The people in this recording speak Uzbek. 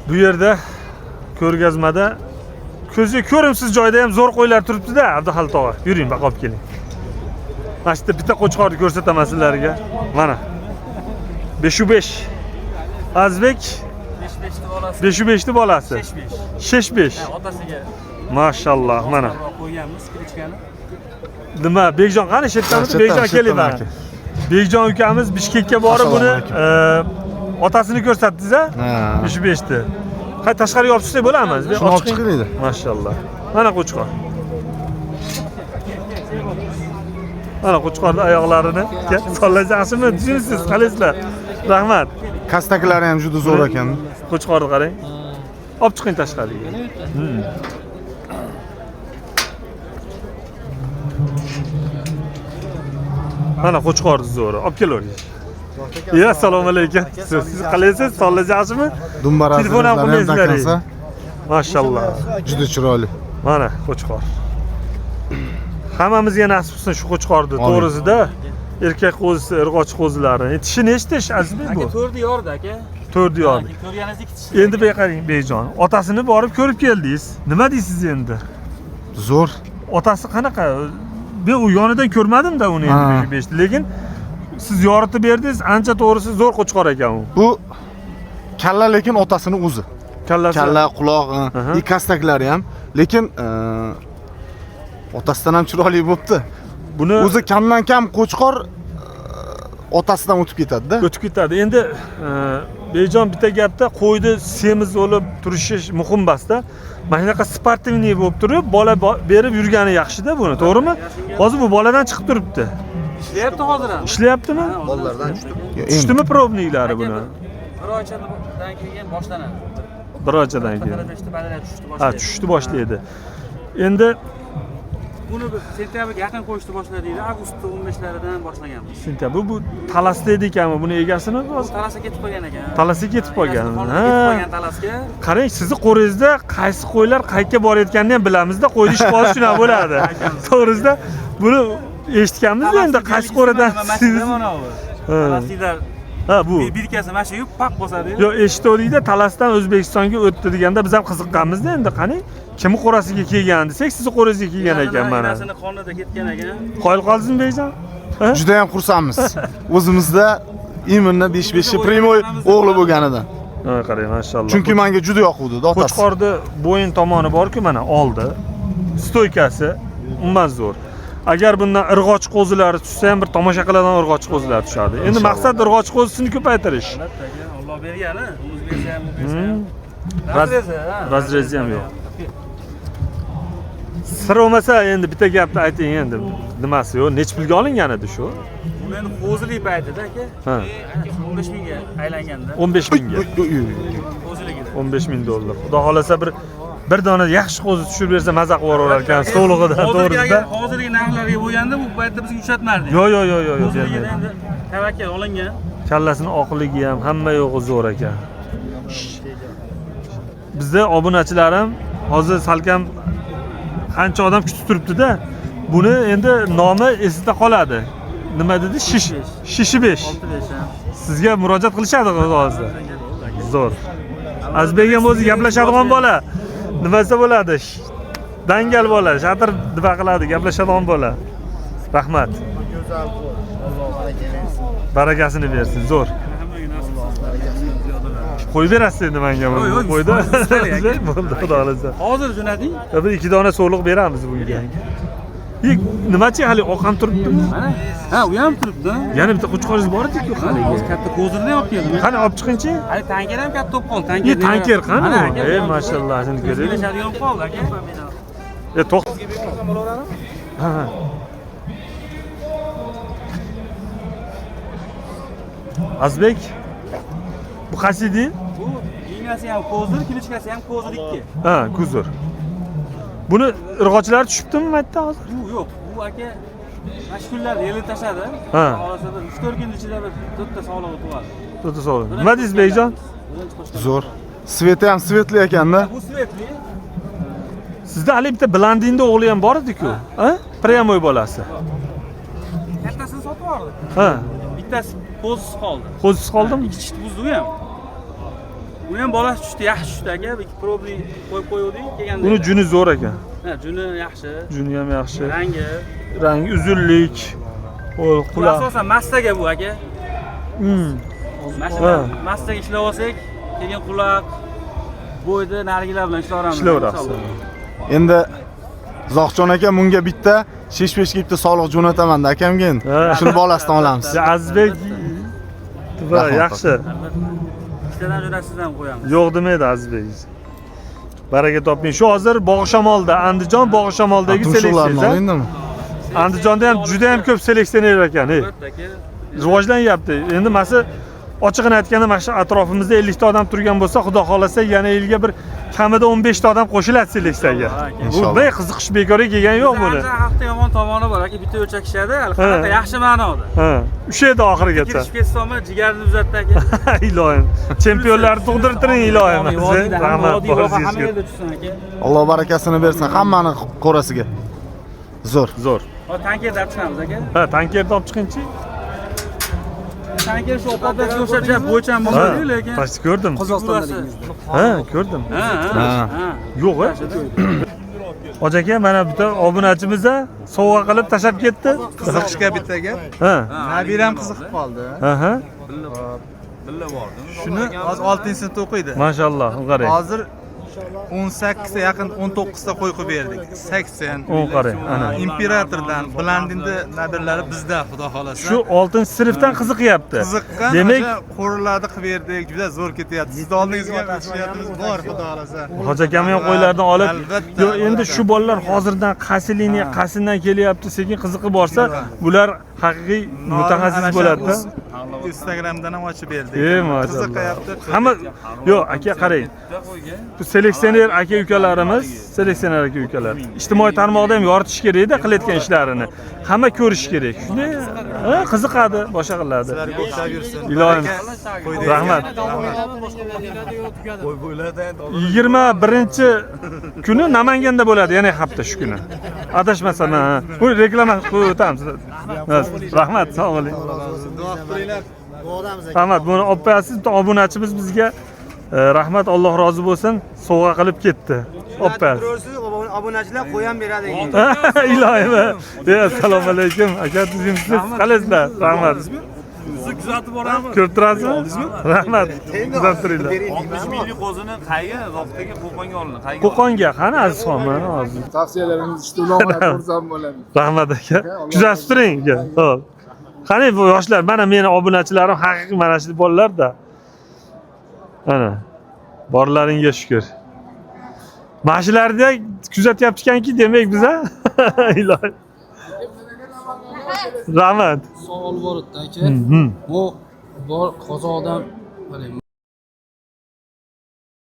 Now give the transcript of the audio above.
Bu yerda ko'rgazmada ko'zga ko'rimsiz joyda ham zo'r qo'ylar turibdi-da, Abduhalit og'a. Yuring, baqa olib keling. Mana shu yerda bitta qo'chqorni ko'rsataman sizlarga. Mana. 5-5. Azbek 5-5 ni bolasi. 6-5. Otasiga. Mashalloh, mana. Qo'yganmiz, kirichkani. Nima, Bekjon qani shetdamiz? Bekjon keling mana. Bekjon ukamiz Bishkekka borib buni otasini ko'rsatdingiz-a? 5-5 ni. Qay tashqariga olib chiqsak bo'ladimi? Olib chiqiladi. Mashalloh. Mana qo'chqor. Mana qo'chqorning oyoqlarini sollajaqsizmi? Tushunsiz, qalaysizlar. Rahmat. Kastaklari ham juda zo'r ekan. Qo'chqorni qarang. Olib chiqing tashqariga. Mana qo'chqorni zo'ri. Olib kelavering. Ya, assalomu alaykum. Siz qalaysiz? Sollajaqsizmi? Telefon ham qilmaysizlar. Mashalloh. Juda chiroyli. Mana qo'chqor. Hammamizga nasib qilsin shu qo'chqorni to'g'risida. Erkak qo'zisi, irg'och qo'zilari. Tishi nechtish Azizbek bu? 4 yordi aka. 4 yordi. Ko'rganingizdek tishi. Endi qaring Beyjon, otasini borib ko'rib keldingiz. Nima deysiz endi? Zo'r. Otasi qanaqa? Men u yonidan ko'rmadim-da uni endi 5, lekin siz yoritib berdingiz, ancha to'g'risi zo'r qo'chqor ekan u. Bu kalla lekin otasini o'zi. Kallasi. Kalla, quloq, kastaklari ham, lekin otasidan ham chiroyli bo'libdi. Buni o'zi kamdan kam qo'chqor otasidan o'tib ketadi-da. O'tib ketadi. Endi Beyjon bitta gapda qo'yni semiz bo'lib turishi muhim emas-da. Mana shunaqa sportivniy bo'lib turib, bola berib yurgani yaxshi-da buni, to'g'rimi? Hozir bu boladan chiqib turibdi. Ishlayapti hozir ham. Ishlayaptimi? Bolalardan Tushdimi probniylarni buni? Bir oychadan keyin boshlanadi. Bir oychadan keyin. Ha, tushishni boshlaydi. Endi buni sentyabrga yaqin qo'yishni boshladikda, avgust 15laridan boshlaganmiz. Sentabr bu talasda ekanmi, buni egasimi? Talasga ketib qolgan ekan. Talasga ketib qolgan. Ha, ketib qolgan talasga. Qarang, sizni qo'ringizda qaysi qo'ylar qayerga borayotganini ham bilamizda, qo'yni ishi hozir shuna bo'ladi. To'g'risida buni eshitganmiz endi qaysi qo'radan siz. Talaslar Ha, bu. Birkasi mana shu paq bosadi. Yo, eshitdik-da, Talasdan O'zbekistonga o'tdi deganda biz ham qiziqqanmiz-da, endi qani kimni qo'rasiga kelgan desak, sizni qo'rangizga kelgan ekan mana. Onasini qonida ketgan ekan. Qoyil qoldingizmi Beyjon? Juda ham xursandmiz. O'zimizda iminni 5-5 primoy o'g'li bo'lganidan. Ha, qarang, mashalloh. Chunki menga juda yoquvdi-da otasi. Qo'chqorni bo'yin tomoni bor-ku, mana oldi. Stoykasi umuman zo'r. Agar bundan irg'och qo'zilari tushsa ham bir tomosha qiladigan irg'och qo'zilar tushadi. Endi maqsad irg'och qo'zisini ko'paytirish. Alloh bergani, o'zi bersa ham, Razrezi ham yo'q. Sir bo'lmasa endi bitta gapni ayting endi. Nimasi yo'q? Nech pulga olingan edi shu? Bu endi qo'zilik paytida aka. Ha. 15 mingga aylanganda. 15 mingga. Qo'ziligida. 15 ming dollar. Xudo xolasa bir dona yaxshi qo'zi tushirib bersa maza qilib yuborar ekan, so'lig'ida, to'g'risida. Hozirgi narxlarga bo'lganda bu paytda bizga uchratmardi. Yo'q. Qo'ziligida endi tavakkal olingan. Kallasini oqligi ham hamma yo'g'i zo'r ekan. Bizda obunachilar ham hozir salkam qancha odam kutib turibdi-da. Buni endi nomi esida qoladi. Nima dedi? Shishi 5. Sizga murojaat qilishadi hozir. Zo'r. Azbek ham o'zi gaplashadigan bola. Nimasi bo'ladi? Dangal bola, shatir nima qiladi, gaplashadigan bola. Rahmat. Barakasini bersin, zo'r. Qo'yib berasiz endi menga buni. Qo'ydi. Bo'ldi, xudo xolasa. Hozir jo'nating. Bir 2 dona so'liq beramiz bunga. Nimachi hali oqam turibdimi? Ha, u ham turibdi. Yana bitta qo'chqoringiz bor edi-ku hali. Katta ko'zirni olib keldim. Qani olib chiqingchi? Hali tanker ham katta bo'lib qoldi. Tanker. Tanker qani? Mashalloh, shuni ko'ring. Kelishadigan bo'lib qoldi aka. To'xta. Ha. Azbek, bu qaysi edi? Bu iynasi ham ko'zir, kilichkasi ham ko'zir 2. Ha, ko'zir. Buni irg'ochlar tushibdimi maytda hozir? Yo'q, bu aka mashkullar yeli tashadi. Ha. Orasida 3-4 kun ichida bir to'rtta sog'lig'i tug'adi. To'rtta sog'lig'i. Nima deysiz Beyjon? Zo'r. Sveti ham svetli ekanda. Bu svetli. Sizda hali bitta blandinda o'g'li ham bor edi-ku. Ha? Pryamoy bolasi. Kattasini sotib yubordi. Ha. Bittasi qo'zsiz qoldi. Qo'zsiz qoldimi? Ikkita buzdi u ham. Bu ham bolasi tushdi, yaxshi tushdi aka. Ikki probli qo'yib qo'ydik kelganda. Buni juni zo'r ekan. Ha, juni yaxshi. Juni ham yaxshi. Rangi. Uzunlik. O Bu quloq. asosan massaga bu aka. Ha. Massaga ishlab olsak, keyin quloq, bo'yda narigilar bilan ishlayveramiz. Ishlayverasiz. Endi Zohjon aka bunga bitta shish peshga bitta soliq jo'nataman-da akamga endi. Ha. Shuni bolasidan olamiz. Azizbek va yaxshi. Ikkitadan jo'natasiz ham qo'yamiz. Yo'q demaydi Azizbek. Baraka toping. Shu hozir Bog'ishamolda, Andijon Bog'ishamoldagi Tumshuqlarni seleksiya. olindimi? Andijonda ham juda ham ko'p seleksioner ekan. Albatta aka. Rivojlanyapti. Endi masa ochig'ini aytganda mana shu atrofimizda 50 ta odam turgan bo'lsa, xudo xolasa yana yilga bir kamida 15 ta odam qo'shiladi seleksiyaga. Bu Inshaalloh. bey qiziqish bekorga kelgan yo'q buni. Hafta yomon tomoni bor aka, bitta o'lchakishadi, albatta yaxshi ma'noda. Ha, o'sha edi oxirigacha. Kirishib ketsam, jigarni uzatdi aka. Ilohim. Chempionlarni tug'dirtiring ilohim. Rahmat. Hamma yerda tushsin aka. Alloh barakasini bersin hammani qo'rasiga. Zo'r. Zo'r. Hozir tankerda olib chiqamiz aka. Ha, tankerni olib chiqingchi. Tanker shu opatga o'xshab bo'ychan bo'lmaydi lekin. Pasti ko'rdim. Qozog'istonda. Ha, ko'rdim. Ha. Yo'q. Hoji aka, mana bitta obunachimiz sovg'a qilib tashab ketdi. Qiziqishga bitta gap. Ha. Nabiram qiziqib qoldi. Aha. Shuni hozir 6-sinfda o'qiydi. Mashalloh, qarang. Hozir 18 ga yaqin 19 ta qo'y qo'yib berdik. 80. O qarang, ana. Imperatordan Blandinda nabirlari bizda, xudo xolasa. Shu 6-sinfdan qiziqyapti. Qiziqqan Demak, o'sha qo'rlarni qilib berdik. Juda zo'r ketyapti. Sizni oldingizga imkoniyatimiz bor, xudo xolasa. Hoji akam ham qo'ylardan olib, Albatta. yo endi shu bolalar hozirdan qaysi liniya, qaysidan kelyapti, sekin qiziqib borsa, bular haqiqiy mutaxassis bo'ladi-da. Instagramdan ham ochib berdik. Maşallah. Qiziqayapti. Hamma yo aka qarang. Bu seleksioner aka ukalarimiz, seleksioner aka ukalar. Ijtimoiy tarmoqda ham yoritish kerak-da qilayotgan ishlarini. Hamma ko'rish kerak. Shunday qiziqadi, boshqa qiladi. Sizlarga o'xshab yursin. Ilohim. Qo'ydingiz. Rahmat. 21-kuni Namanganda bo'ladi, yana hafta shu kuni. Adashmasam, bu reklama qo'yib o'tamiz. Rahmat, assalomu alaykum. Duo qilinglar. Rahmat, buni olib qo'yasiz, bitta obunachimiz bizga rahmat, Alloh rozi bo'lsin, sovg'a qilib ketdi. Olib qo'yasiz. Obunachilar qo'yam beradi. Ilohim. Assalomu alaykum. Aka, tuzimsiz qalaysizlar? Rahmat. Sizni kuzatib boramiz. Ko'rib turasizmi? Rahmat. Kuzatib turinglar. 60 millik qo'zini qayga, Zoqdagi Qo'qonga olindi. Qayga? Qo'qonga qani azizxon, mana hozir. Tavsiyalaringiz ishtimolga ko'rsam bo'ladi. Rahmat aka. Kuzatib turing aka. Xo'p. Qani bu yoshlar, mana meni obunachilarim haqiqiy mana shu bolalar-da. Ana. Borlaringga shukr. Mashinlarda kuzatyapti-kanki, demak biz a? Ilohim. Rahmat. Savol bor edi aka. Bu bor Qozoqdan